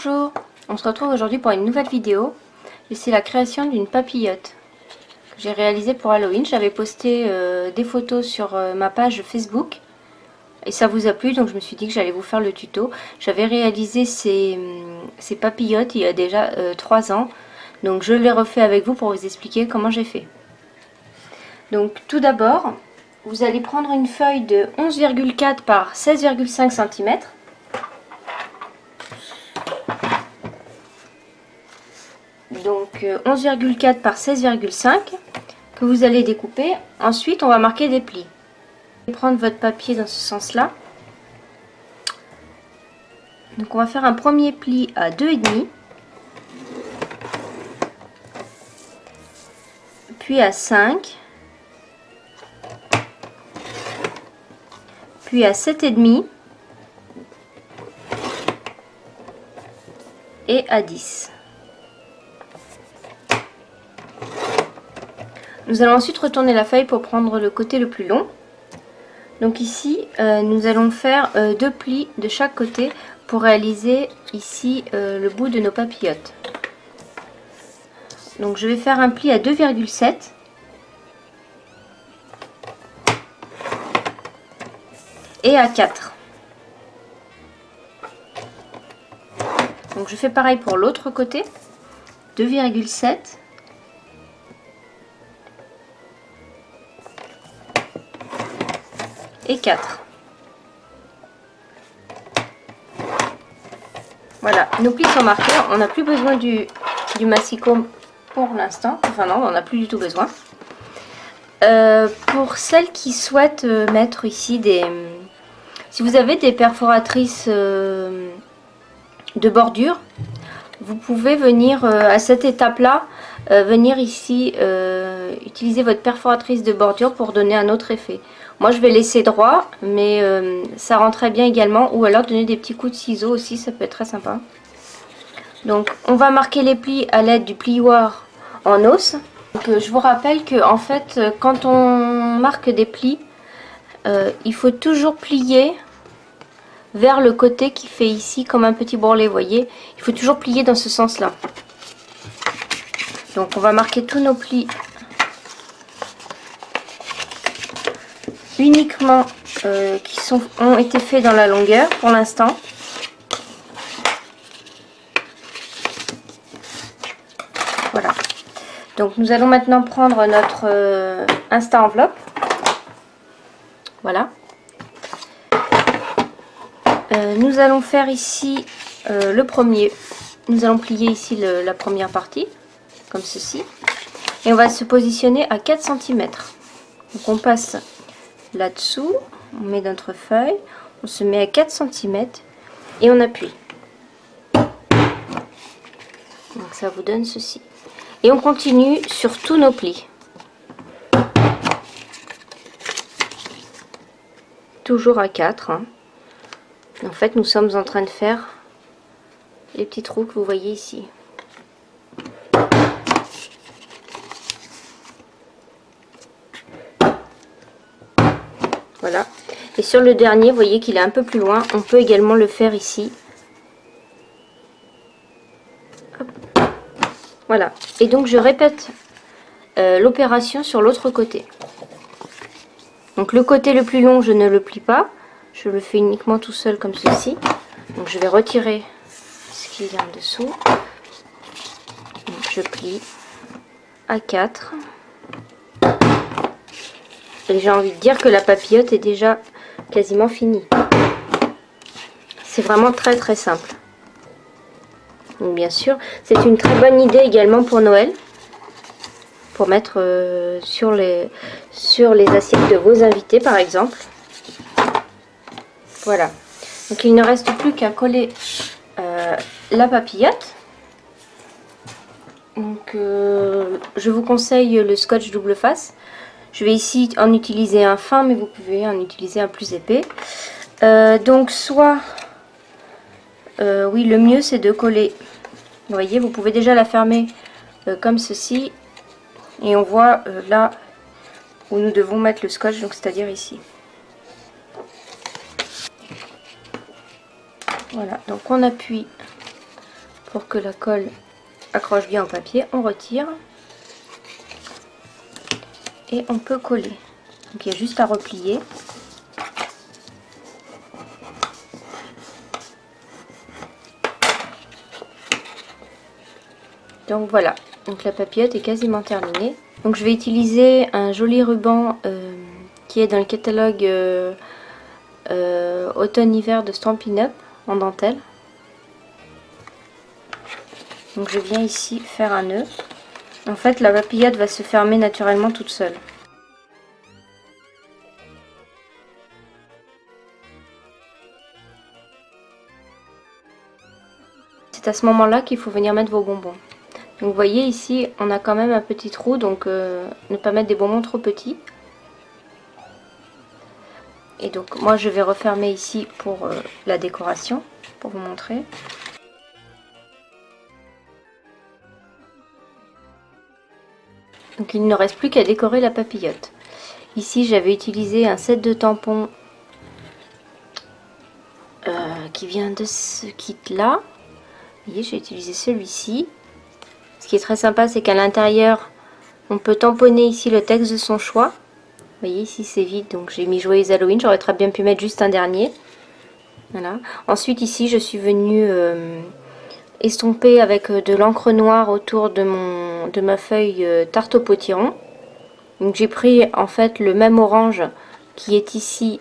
Bonjour, on se retrouve aujourd'hui pour une nouvelle vidéo et c'est la création d'une papillote que j'ai réalisée pour Halloween. J'avais posté des photos sur ma page Facebook et ça vous a plu, donc je me suis dit que j'allais vous faire le tuto. J'avais réalisé ces papillotes il y a déjà 3 ans, donc je les refais avec vous pour vous expliquer comment j'ai fait. Donc tout d'abord, vous allez prendre une feuille de 11,4 par 16,5 cm. Donc 11,4 par 16,5 que vous allez découper. Ensuite on va marquer des plis. Vous allez prendre votre papier dans ce sens là. Donc on va faire un premier pli à 2,5, puis à 5, puis à 7,5 et à 10. Nous allons ensuite retourner la feuille pour prendre le côté le plus long. Donc ici, nous allons faire 2 plis de chaque côté pour réaliser ici le bout de nos papillotes. Donc je vais faire un pli à 2,7 et à 4. Donc je fais pareil pour l'autre côté, 2,7 et 4. Voilà, nos plis sont marqués, on n'a plus besoin du massicot pour l'instant, enfin non, on n'a plus du tout besoin. Pour celles qui souhaitent mettre ici si vous avez des perforatrices de bordure, vous pouvez venir à cette étape là, venir ici utiliser votre perforatrice de bordure pour donner un autre effet. Moi je vais laisser droit, mais ça rend très bien également, ou alors donner des petits coups de ciseaux aussi, ça peut être très sympa. Donc on va marquer les plis à l'aide du plioir en os. Donc, je vous rappelle que en fait quand on marque des plis, il faut toujours plier vers le côté qui fait ici comme un petit bourrelet, vous voyez, il faut toujours plier dans ce sens là. Donc on va marquer tous nos plis uniquement qui ont été faits dans la longueur pour l'instant. Voilà. Donc nous allons maintenant prendre notre Insta enveloppe. Voilà. Nous allons faire ici le premier. Nous allons plier ici la première partie, comme ceci. Et on va se positionner à 4 cm. Donc on passe là-dessous, on met notre feuille, on se met à 4 cm et on appuie. Donc ça vous donne ceci. Et on continue sur tous nos plis. Toujours à 4. Hein. En fait, nous sommes en train de faire les petits trous que vous voyez ici. Voilà. Et sur le dernier, vous voyez qu'il est un peu plus loin. On peut également le faire ici. Hop. Voilà. Et donc, je répète l'opération sur l'autre côté. Donc, le côté le plus long, je ne le plie pas. Je le fais uniquement tout seul comme ceci. Donc, je vais retirer ce qu'il y a en dessous. Donc, je plie à 4. Et j'ai envie de dire que la papillote est déjà quasiment finie. C'est vraiment très très simple. Donc bien sûr, c'est une très bonne idée également pour Noël. Pour mettre sur les assiettes de vos invités par exemple. Voilà. Donc il ne reste plus qu'à coller la papillote. Donc je vous conseille le scotch double face. Je vais ici en utiliser un fin, mais vous pouvez en utiliser un plus épais. Donc soit, oui, le mieux c'est de coller. Vous voyez, vous pouvez déjà la fermer comme ceci. Et on voit là où nous devons mettre le scotch, donc c'est-à-dire ici. Voilà, donc on appuie pour que la colle accroche bien au papier. On retire et on peut coller. Donc il y a juste à replier. Donc voilà, donc la papillote est quasiment terminée. Donc je vais utiliser un joli ruban qui est dans le catalogue automne-hiver de Stampin' Up en dentelle. Donc je viens ici faire un nœud. En fait la papillote va se fermer naturellement toute seule. C'est à ce moment-là qu'il faut venir mettre vos bonbons. Donc vous voyez ici on a quand même un petit trou, donc ne pas mettre des bonbons trop petits. Et donc moi je vais refermer ici pour la décoration, pour vous montrer. Donc il ne reste plus qu'à décorer la papillote. Ici j'avais utilisé un set de tampons qui vient de ce kit là. Vous voyez, j'ai utilisé celui-ci. Ce qui est très sympa, c'est qu'à l'intérieur on peut tamponner ici le texte de son choix. Vous voyez ici c'est vide, donc j'ai mis Joyeux Halloween. J'aurais très bien pu mettre juste un dernier. Voilà. Ensuite ici je suis venue estomper avec de l'encre noire autour de ma feuille tarte au potiron. Donc j'ai pris en fait le même orange qui est ici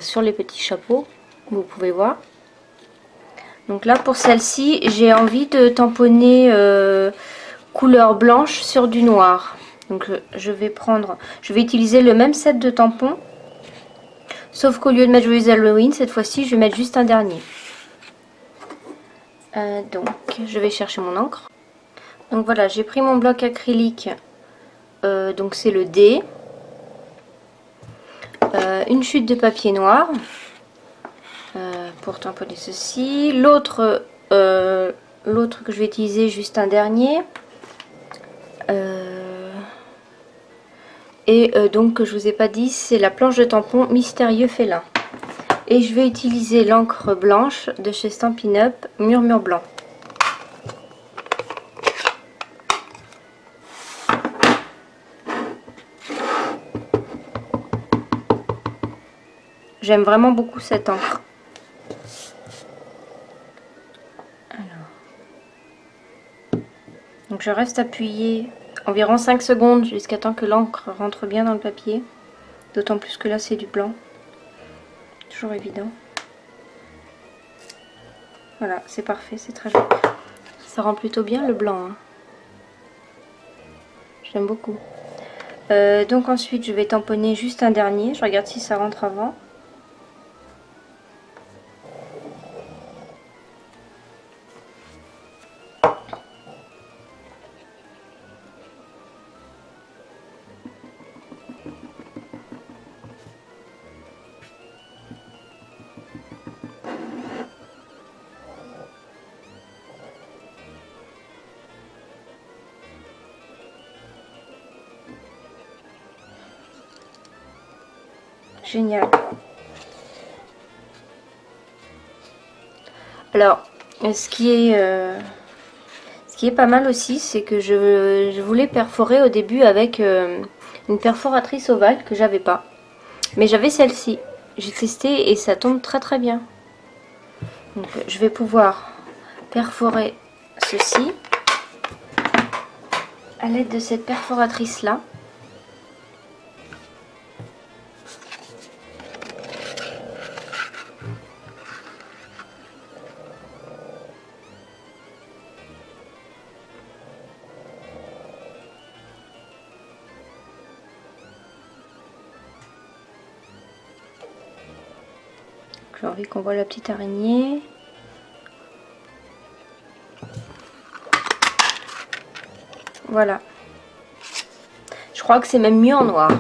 sur les petits chapeaux, vous pouvez voir. Donc là pour celle-ci j'ai envie de tamponner couleur blanche sur du noir. Donc je vais utiliser le même set de tampons, sauf qu'au lieu de mettre Joyeux Halloween, cette fois-ci je vais mettre juste un dernier. Donc je vais chercher mon encre. Donc voilà, j'ai pris mon bloc acrylique, donc c'est le D, une chute de papier noir pour tamponner ceci, l'autre que je vais utiliser juste un dernier, donc que je vous ai pas dit, c'est la planche de tampon Mystérieux Félin. Et je vais utiliser l'encre blanche de chez Stampin' Up, Murmure Blanc. J'aime vraiment beaucoup cette encre. Donc je reste appuyée environ 5 secondes jusqu'à temps que l'encre rentre bien dans le papier. D'autant plus que là c'est du blanc. Toujours évident. Voilà, c'est parfait, c'est très joli. Ça rend plutôt bien le blanc. Hein. J'aime beaucoup. Donc ensuite je vais tamponner juste un dernier. Je regarde si ça rentre avant. Génial. Alors, ce qui est pas mal aussi, c'est que je voulais perforer au début avec une perforatrice ovale que j'avais pas. Mais j'avais celle-ci. J'ai testé et ça tombe très très bien. Donc je vais pouvoir perforer ceci à l'aide de cette perforatrice là. J'ai envie qu'on voit la petite araignée. Voilà. Je crois que c'est même mieux en noir.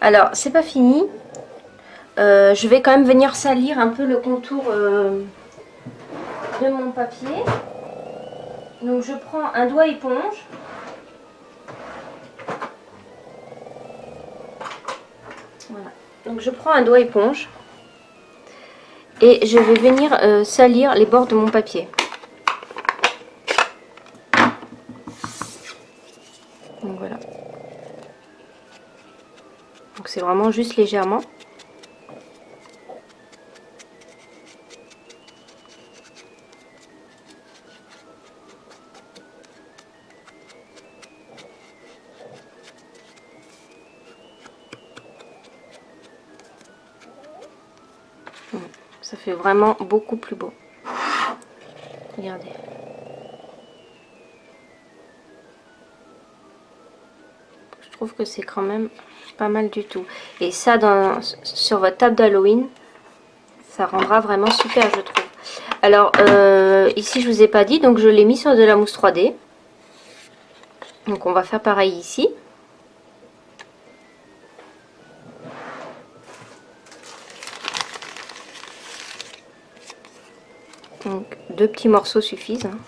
Alors, c'est pas fini. Je vais quand même venir salir un peu le contour de mon papier. Donc, je prends un doigt éponge. Voilà. Donc, je prends un doigt éponge. Et je vais venir salir les bords de mon papier. c'est vraiment juste légèrement. Ça fait vraiment beaucoup plus beau. Regardez. Je trouve que c'est quand même pas mal du tout. Et ça, sur votre table d'Halloween, ça rendra vraiment super, je trouve. Alors, ici, je vous ai pas dit, donc je l'ai mis sur de la mousse 3D. Donc, on va faire pareil ici. Donc, 2 petits morceaux suffisent. Hein.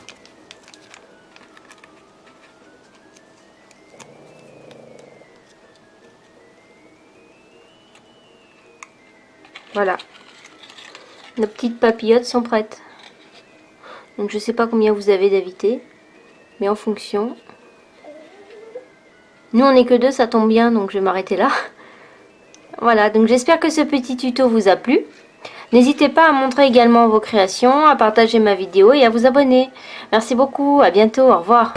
Voilà. Nos petites papillotes sont prêtes. Donc, je sais pas combien vous avez d'invités, mais en fonction. Nous, on n'est que 2, ça tombe bien, donc je vais m'arrêter là. Voilà, donc j'espère que ce petit tuto vous a plu. N'hésitez pas à montrer également vos créations, à partager ma vidéo et à vous abonner. Merci beaucoup, à bientôt, au revoir.